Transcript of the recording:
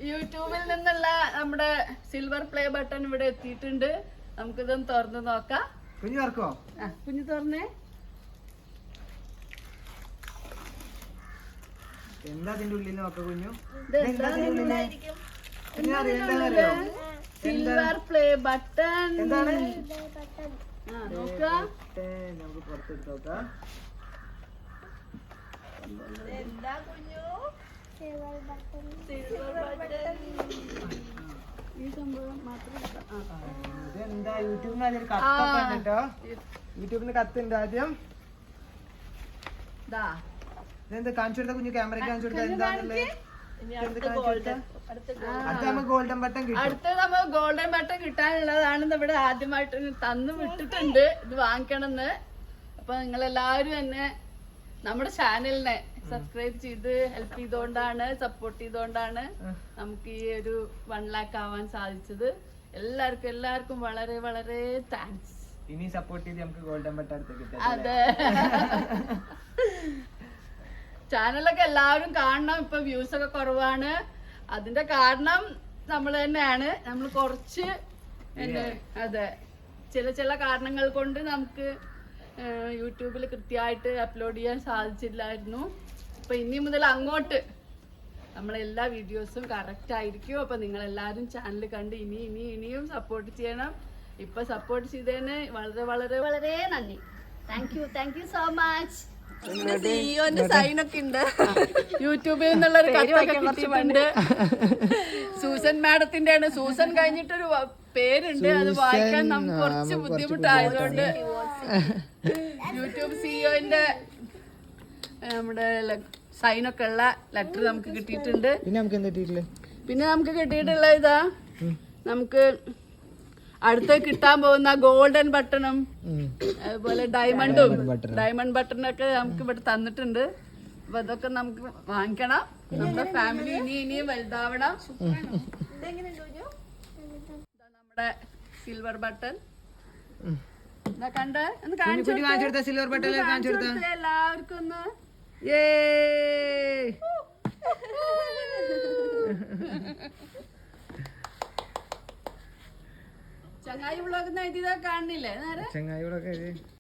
യൂട്യൂബിൽ നിന്നുള്ള നമ്മുടെ സിൽവർ പ്ലേ ബട്ടൺ ഇവിടെ എത്തിയിട്ടുണ്ട്. നമുക്കിതൊന്ന് തുറന്ന് നോക്കാം. കുഞ്ഞു തുറക്കോ? കുഞ്ഞു തുറന്നേ. എന്താ അതിന്റെ ഉള്ളിൽ നോക്ക കുഞ്ഞു? Silver play button. എന്താണ്? നോക്കാം. നമുക്ക് പുറത്തെടുത്ത് നോക്കാം. ഈ സംഭവം മാത്രം ഇതെന്താ? യൂട്യൂബിന് അതിൽ കത്തൊക്കെ ഉണ്ട് കേട്ടോ. യൂട്യൂബിന് കത്തുണ്ട് ആദ്യം. ഇതെന്താ കാണിച്ചു കൊടുത്ത കുഞ്ഞു? ക്യാമറയ്ക്ക് കാണിച്ചു കൊടുത്ത എന്താണല്ലേ? അടുത്ത നമുക്ക് ഗോൾഡൻ ബട്ടൺ കിട്ടും. അടുത്ത നമുക്ക് ഗോൾഡൻ ബട്ടൺ കിട്ടാനുള്ളതാണ് ഇവിടെ ആദ്യമായിട്ട് തന്നു വിട്ടിട്ടുണ്ട്. ഇത് വാങ്ങിക്കണമെന്ന്. അപ്പൊ നിങ്ങളെല്ലാവരും എന്നെ നമ്മുടെ ചാനലിനെ സബ്സ്ക്രൈബ് ചെയ്ത് ഹെൽപ്പ് ചെയ്തോണ്ടാണ്, സപ്പോർട്ട് ചെയ്തോണ്ടാണ് നമുക്ക് ഈ ഒരു 1 lakh ആവാൻ സാധിച്ചത്. എല്ലാവർക്കും വളരെ വളരെ താങ്ക്സ്. ഇനി സപ്പോർട്ട് ചെയ്ത് നമുക്ക് ഗോൾഡൻ ബട്ടൺ അടുത്ത് കിട്ടും. അതെ, ചാനലൊക്കെ എല്ലാവരും കാണണം. ഇപ്പൊ വ്യൂസ് ഒക്കെ കുറവാണ്. അതിന്റെ കാരണം നമ്മൾ തന്നെയാണ്. നമ്മൾ കുറച്ച് അതെ, ചില കാരണങ്ങൾ കൊണ്ട് നമുക്ക് യൂട്യൂബിൽ കൃത്യമായിട്ട് അപ്ലോഡ് ചെയ്യാൻ സാധിച്ചില്ലായിരുന്നു. അപ്പൊ ഇനി മുതൽ അങ്ങോട്ട് നമ്മളെല്ലാ വീഡിയോസും കറക്റ്റ് ആയിരിക്കും. അപ്പൊ നിങ്ങളെല്ലാവരും ചാനൽ കണ്ട് ഇനിയും സപ്പോർട്ട് ചെയ്യണം. ഇപ്പൊ സപ്പോർട്ട് ചെയ്തതിന് വളരെ വളരെ വളരെ നന്ദി. Thank you so much. സിഇഒന്റെ സൈൻ ഒക്കെ ഉണ്ട്. യൂട്യൂബിൽ നിന്നുള്ള ഒരു കത്തൊക്കെ കിട്ടിയിട്ടുണ്ട്. സൂസൻ മാഡത്തിന്റെ ആണ്. സൂസൻ കഴിഞ്ഞിട്ടൊരു പേരുണ്ട്, അത് വായിക്കാൻ നമുക്ക് കുറച്ച് ബുദ്ധിമുട്ടായതുകൊണ്ട് യൂട്യൂബ് സിഇഒന്റെ നമ്മുടെ സൈനൊക്കെ ഉള്ള ലെറ്റർ നമുക്ക് കിട്ടിയിട്ടുണ്ട്. പിന്നെ നമുക്ക് കിട്ടിയിട്ടുള്ള ഇതാ, നമുക്ക് അടുത്ത് കിട്ടാൻ പോകുന്ന ഗോൾഡൻ ബട്ടണും അതുപോലെ ഡയമണ്ട് ബട്ടണൊക്കെ നമുക്ക് ഇവിടെ തന്നിട്ടുണ്ട്. അപ്പൊ അതൊക്കെ നമുക്ക് വാങ്ങിക്കണം. നമ്മുടെ ഫാമിലി ഇനിയും വലുതാവണം. നമ്മുടെ സിൽവർ ബട്ടൺ കണ്ട് ഒന്ന് കാണിച്ചു. സിൽവർ ബട്ടൺ എല്ലാവർക്കും ഒന്ന് ചങ്ങായി വ്ളോഗ് എഴുതിയതൊക്കെ കാണുന്നില്ലേ? ചങ്ങായി